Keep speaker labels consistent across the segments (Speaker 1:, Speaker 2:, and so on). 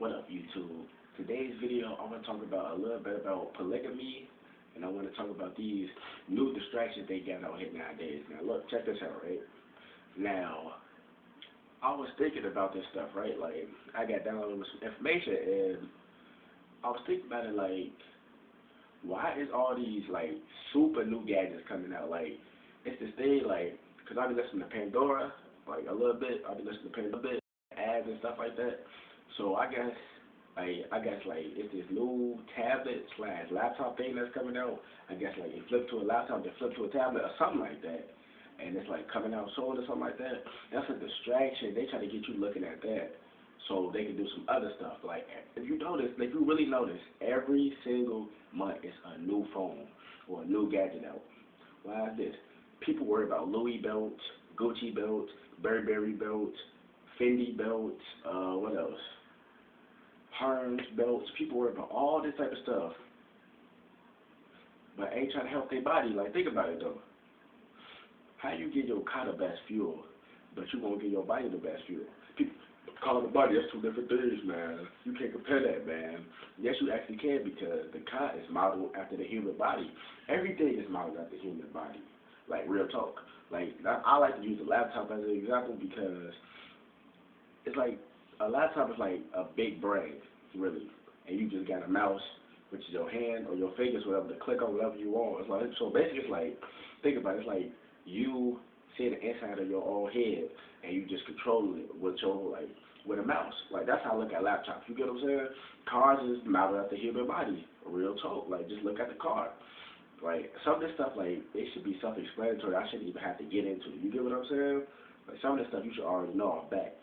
Speaker 1: What up, YouTube? Today's video, I want to talk about a little bit about polygamy, and I want to talk about these new distractions they got out here nowadays. Now, look, check this out, right? Now, I was thinking about this stuff, right? Like, I got downloaded with some information, and I was thinking about it, like, why is all these, like, super new gadgets coming out? Like, it's this thing, like, because I've been listening to Pandora, like, a little bit. I've been listening to Pandora, a bit, ads and stuff like that. So I guess it's this new tablet slash laptop thing that's coming out. I guess like you flip to a laptop, then flip to a tablet or something like that, and it's like coming out soon or something like that. That's a distraction. They try to get you looking at that so they can do some other stuff. Like if you notice, if you really notice, every single month it's a new phone or a new gadget out. Why is this? People worry about Louis belts, Gucci belts, Burberry belts, Fendi belts, what else? Hermes belts. People worry about all this type of stuff, but ain't trying to help their body. Like, think about it though. How you get your car the best fuel, but you won't give your body the best fuel? People call the body, that's two different things, man. You can't compare that, man. Yes, you actually can, because the car is modeled after the human body. Everything is modeled after the human body. Like, real talk. Like, I like to use a laptop as an example because it's like a laptop is like a big brain, really, and you just got a mouse, which is your hand or your fingers, whatever, to click on whatever you want. It's like, so basically, it's like, think about it, it's like you see the inside of your own head, and you just control it with your with a mouse. Like, that's how I look at laptops. You get what I'm saying? Cars is modeled after the human body. Real talk. Like, just look at the car. Like, some of this stuff, like, it should be self-explanatory. I shouldn't even have to get into it. You get what I'm saying? Like, some of this stuff you should already know off back.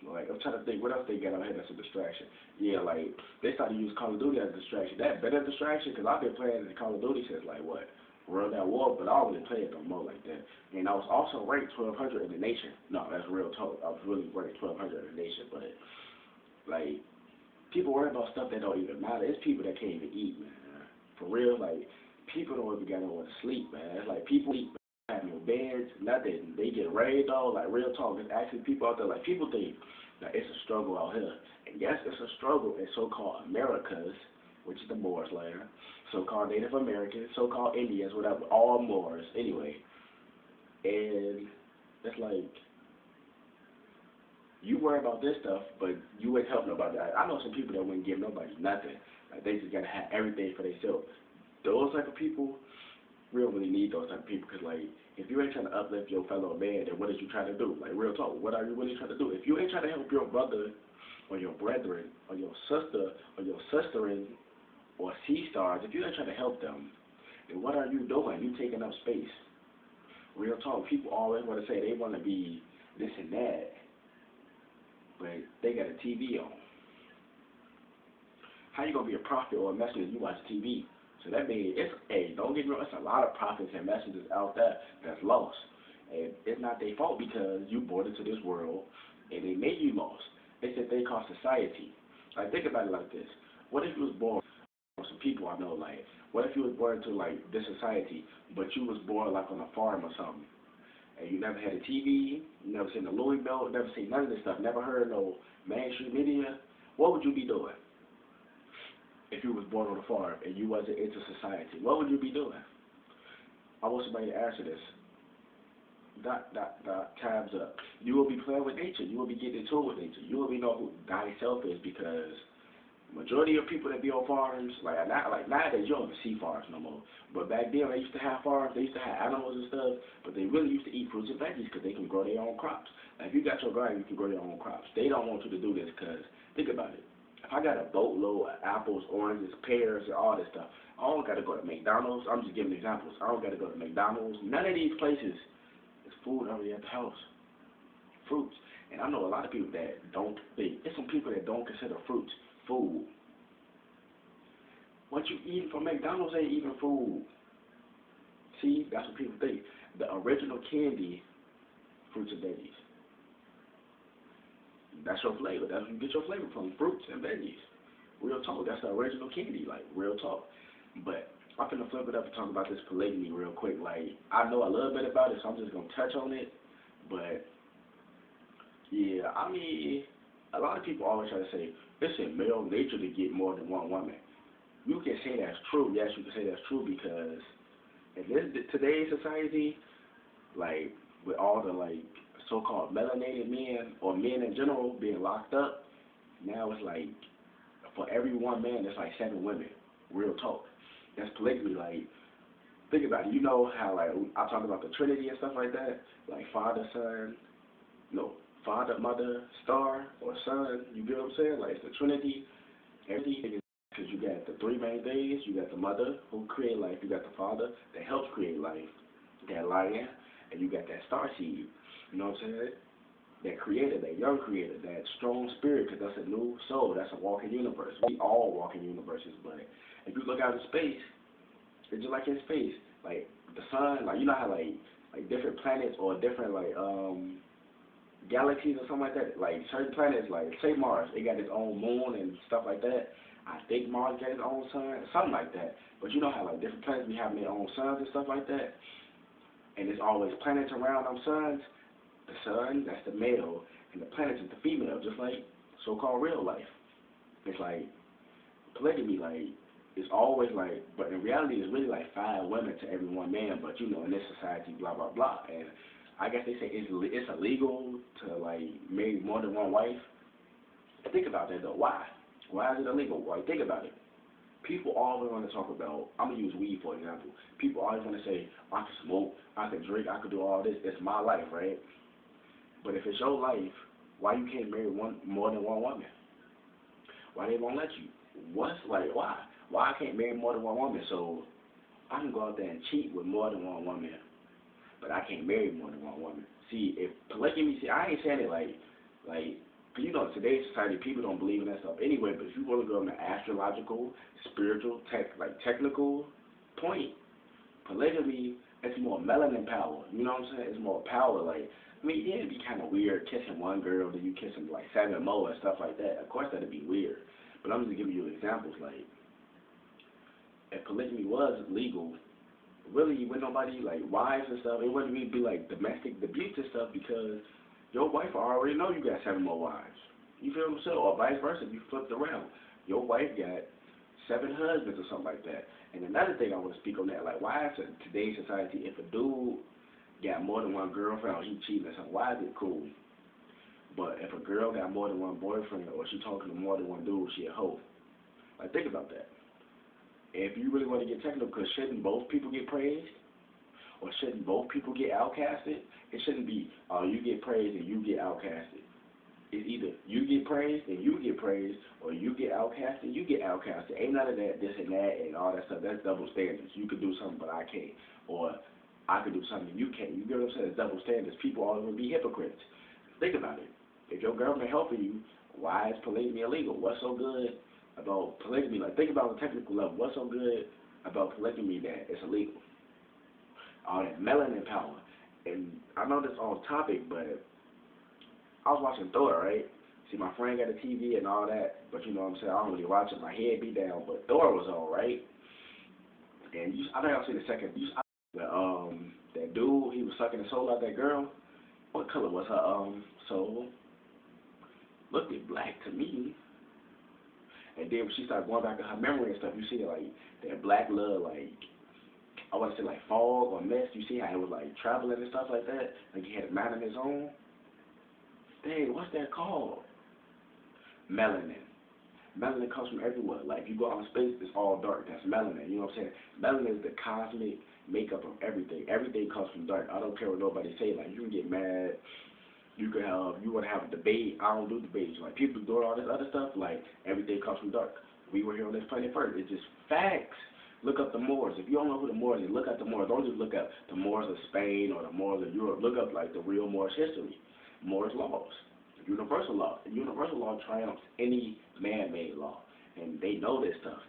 Speaker 1: Like, I'm trying to think, what else they got out here that's a distraction? Yeah, like, they started to use Call of Duty as a distraction. That better distraction, because I've been playing Call of Duty since, like, what? World at War, but I don't really play it no more like that. And I was also ranked 1,200 in the nation. No, that's real talk. I was really ranked 1,200 in the nation, but, like, people worry about stuff that don't even matter. It's people that can't even eat, man. For real, like, people don't even got nowhere to sleep, man. It's like, people eat, have no beds, nothing. They get raided on, like, real talk. There's actually people out there, like, people think that it's a struggle out here. And yes, it's a struggle in so-called Americas, which is the Moors land, so-called Native Americans, so-called Indians, whatever, all Moors, anyway. And it's like, you worry about this stuff, but you wouldn't help nobody. I know some people that wouldn't give nobody nothing. Like, they just got to have everything for themselves. Those type of people, we don't really need those type of people, because, like, if you ain't trying to uplift your fellow man, then what is you trying to do? Like, real talk, what are you really trying to do? If you ain't trying to help your brother or your brethren or your sister or your sisterin or C-stars, if you ain't trying to help them, then what are you doing? You taking up space. Real talk, people always want to say they want to be this and that, but they got a TV on. How you going to be a prophet or a messenger if you watch TV? So that means, hey, don't get me wrong, it's a lot of prophets and messengers out there that's lost. And it's not their fault, because you born into this world and they made you lost. It's a thing called society. Like, think about it like this. What if you was born, some people I know, like, what if you was born into, like, this society, but you was born, like, on a farm or something, and you never had a TV, you never seen a Louis belt, never seen none of this stuff, never heard no mainstream media, what would you be doing? If you was born on a farm and you wasn't into society, what would you be doing? I want somebody to answer this. Time's up. You will be playing with nature. You will be getting into it with nature. You will be know who thyself is, because majority of people that be on farms, like nowadays you don't even see farms no more. But back then they used to have farms, they used to have animals and stuff, but they really used to eat fruits and veggies because they can grow their own crops. Now, if you got your garden, you can grow your own crops. They don't want you to do this because, think about it. If I got a boatload of apples, oranges, pears, and all this stuff, I don't got to go to McDonald's. I'm just giving examples. I don't got to go to McDonald's. None of these places is food already at the house. Fruits. And I know a lot of people that don't think. There's some people that don't consider fruits food. What you eating from McDonald's ain't even food. See, that's what people think. The original candy, fruits and veggies. That's your flavor. That's where you get your flavor from, fruits and veggies. Real talk. That's the original candy, like, real talk. But I'm finna flip it up and talk about this polygamy real quick. Like, I know a little bit about it, so I'm just gonna touch on it. But yeah, I mean, a lot of people always try to say it's in male nature to get more than one woman. You can say that's true. Yes, you can say that's true because in today's society, like with all the like so-called melanated men or men in general being locked up, now it's like for every one man, there's like 7 women. Real talk. That's polygamy. Like, think about it. You know how like I talk about the Trinity and stuff like that, like Father, Son, no, Father, Mother, Star, or Son. You get what I'm saying? Like it's the Trinity. Everything, because you got the 3 main things. You got the Mother who create life. You got the Father that helps create life, that lion, and you got that star seed. You know what I'm saying? That creator, that young creator, that strong spirit, because that's a new soul. That's a walking universe. We all walking universes, but if you look out in space, it's just like in space. Like the sun, like you know how like different planets or different like galaxies or something like that. Like certain planets, like say Mars, it got its own moon and stuff like that. I think Mars got its own sun, something like that. But you know how like different planets be having their own suns and stuff like that. And there's always planets around them suns. The sun, that's the male, and the planets is the female, just like so-called real life. It's like polygamy, like it's always like, but in reality, it's really like 5 women to every 1 man. But you know, in this society, blah blah blah, and I guess they say it's illegal to like marry more than 1 wife. Think about that though. Why? Why is it illegal? Like think about it. People always want to talk about, I'm going to use weed for example. People always want to say, I can smoke, I can drink, I can do all this. It's my life, right? But if it's your life, why you can't marry more than 1 woman? Why they won't let you? What's like, why? Why I can't marry more than 1 woman? So I can go out there and cheat with more than 1 woman, but I can't marry more than 1 woman. See, if polygamy, see, I ain't saying it like, you know, today's society, people don't believe in that stuff anyway, but if you want to go on the astrological, spiritual, technical point, polygamy, it's more melanin power. You know what I'm saying? It's more power. Like, I mean, yeah, it'd be kind of weird kissing 1 girl, then you kissing like 7 more and stuff like that. Of course, that'd be weird. But I'm just giving you examples. Like, if polygamy was legal, really, with nobody like wives and stuff, it wouldn't really be like domestic abuse and stuff because your wife already know you got 7 more wives. You feel what I'm saying? Or vice versa, if you flipped around. Your wife got 7 husbands or something like that. And another thing I want to speak on that, like why is it today's society, if a dude got more than 1 girlfriend or he cheating or something, why is it cool? But if a girl got more than 1 boyfriend or she talking to more than 1 dude, she a hoe. Like think about that. If you really want to get technical, because shouldn't both people get praised? Or shouldn't both people get outcasted? It shouldn't be, you get praised and you get outcasted. It's either you get praised and you get praised, or you get outcasted and you get outcasted. Ain't none of that, this and that, and all that stuff. That's double standards. You could do something, but I can't. Or I could do something, you can't. You get what I'm saying? It's double standards. People always will be hypocrites. Think about it. If your girlfriend helping you, why is polygamy illegal? What's so good about polygamy? Like, think about the technical level. What's so good about polygamy that it's illegal? All that melanin power. And I know this off topic, but I was watching Thor, right? See, my friend got a TV and all that, but you know what I'm saying? I don't really watch it. My head be down, but Thor was on, right? And I think I'll see the second. That dude, he was sucking the soul out of that girl. What color was her soul? Looked it black to me. And then when she started going back to her memory and stuff, you see like that black love, like I want to say like fog or mist. You see how it was like traveling and stuff like that. Like he had a mind of his own. Dang, what's that called? Melanin. Melanin comes from everywhere. Like if you go out in space, it's all dark. That's melanin. You know what I'm saying? Melanin is the cosmic makeup of everything. Everything comes from dark. I don't care what nobody say. Like you can get mad. You can have, you want to have a debate. I don't do debates. Like people doing all this other stuff. Like everything comes from dark. We were here on this planet first. It's just facts. Look up the Moors. If you don't know who the Moors is, look up the Moors. Don't just look up the Moors of Spain or the Moors of Europe. Look up like the real Moors history. Moors laws. Universal law. Universal law triumphs any man-made law. And they know this stuff.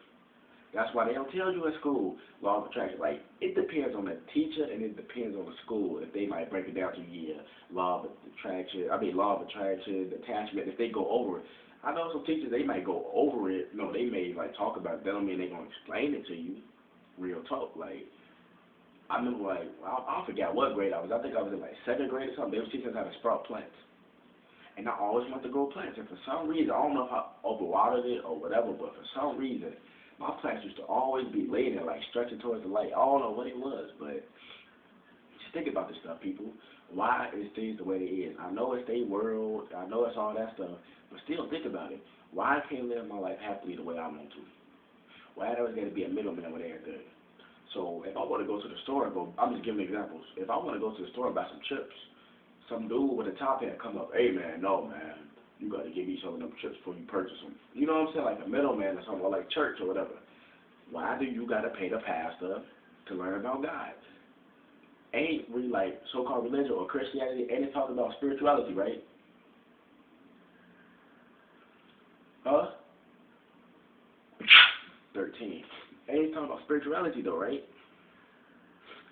Speaker 1: That's why they don't tell you in school law of attraction. Like, it depends on the teacher and it depends on the school. If they might break it down to law of attraction, law of attraction, attachment, if they go over it. I know some teachers, they might go over it. No, they may, like, talk about it. That don't mean they're going to explain it to you. Real talk. Like, I remember, like, I forgot what grade I was. I think I was in, like, 2nd grade or something. They were teaching us how to sprout plants. And I always want to grow plants. And for some reason, I don't know if I overwatered it or whatever, but for some reason, my plants used to always be laying there, like stretching towards the light. I don't know what it was, but just think about this stuff, people. Why is things the way they is? I know it's their world. I know it's all that stuff, but still think about it. Why I can't live my life happily the way I want to? Why there always got to be a middleman with everything? So if I want to go to the store and go, I'm just giving examples. If I want to go to the store and buy some chips, some dude with a top hat come up, hey man, no man, you got to give me some of them chips before you purchase them. You know what I'm saying? Like a middleman or something, or like church or whatever. Why do you got to pay the pastor to learn about God? Ain't really like so-called religion or Christianity, ain't it talking about spirituality, right? Huh? 13. Ain't talking about spirituality though, right?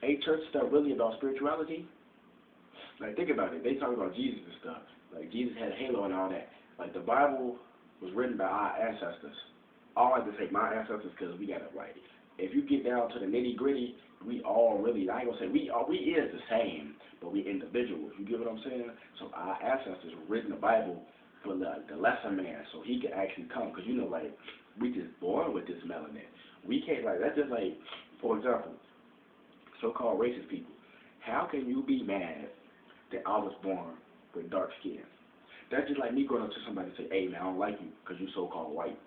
Speaker 1: Ain't church stuff really about spirituality? Like, think about it. They talk about Jesus and stuff. Like, Jesus had a halo and all that. Like, the Bible was written by our ancestors. I like to say my ancestors because we got it right. If you get down to the nitty-gritty, we all really, I ain't going to say we is the same, but we individuals. You get what I'm saying? So our ancestors written the Bible for the lesser man so he could actually come. Because, you know, like, we just born with this melanin. We can't, like, that's just like, for example, so-called racist people. How can you be mad that I was born with dark skin? That's just like me going up to somebody and say, hey man, I don't like you because you so-called white.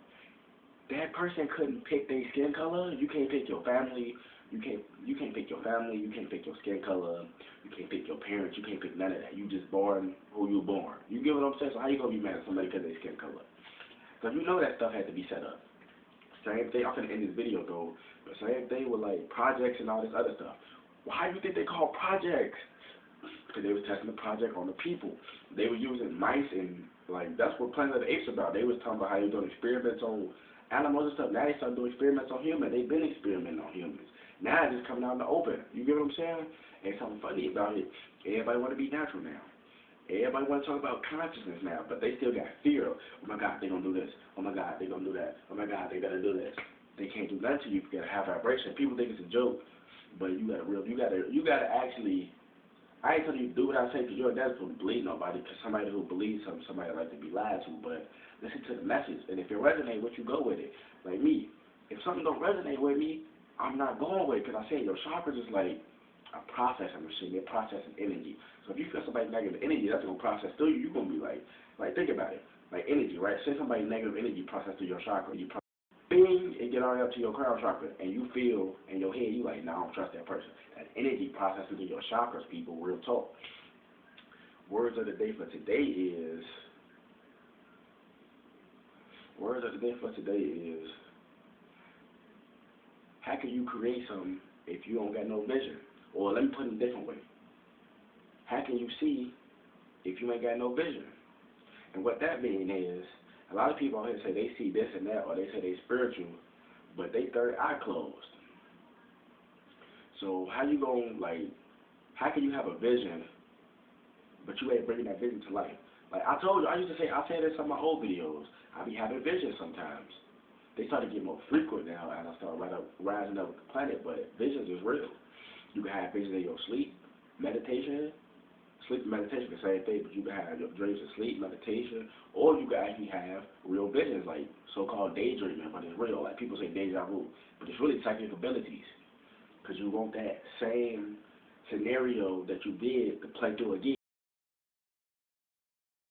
Speaker 1: That person couldn't pick their skin color. You can't pick your family. You can't pick your family. You can't pick your skin color. You can't pick your parents. You can't pick none of that. You just born who you born. You get what I'm saying? So how you gonna be mad at somebody because of their skin color? Because you know that stuff had to be set up. Same thing. I'm gonna end this video though. But same thing with like projects and all this other stuff. Why do you think they call projects? Because they was testing the project on the people. They were using mice and like that's what Planet of the Apes about. They was talking about how they were doing experiments on animals and stuff. Now they started doing experiments on humans. They've been experimenting on humans. Now it's just coming out in the open. You get what I'm saying? And something funny about it, everybody want to be natural now. Everybody want to talk about consciousness now, but they still got fear of, oh my God, they gonna do this. Oh my God, they gonna do that. Oh my God, they gotta do this. They can't do nothing to you. You gotta have vibration. People think it's a joke, but you gotta actually. I ain't telling you to do what I say because you're not supposed to believe nobody. Because somebody who believes something, somebody like to be lied to. But listen to the message, and if it resonates with you, go with it. Like me, if something don't resonate with me, I'm not going with it because I say your chakras is like a processing machine. They're processing energy. So if you feel somebody's negative energy, that's gonna process through you. You're gonna be like think about it, like energy, right? Say somebody's negative energy process through your chakra, bing, it get all the way up to your crown chakra, and you feel in your head, you like, nah, I don't trust that person. That energy processing through your chakras, people, real talk. Words of the day for today is, how can you create something if you don't got no vision? Or let me put it a different way. How can you see if you ain't got no vision? And what that means is, a lot of people out here say they see this and that, or they say they spiritual, but they third eye closed. So how you gonna how can you have a vision, but you ain't bringing that vision to life? Like I told you, I say this on my old videos. I be having visions sometimes. They started getting more frequent now, and I started rising up with the planet. But visions is real. You can have visions in your sleep, meditation. Sleep and meditation the same thing, but you can have your dreams of sleep, meditation, or you can actually have real visions, like so-called daydreaming, but it's real. Like people say deja vu, but it's really psychic abilities, because you want that same scenario that you did to play through again.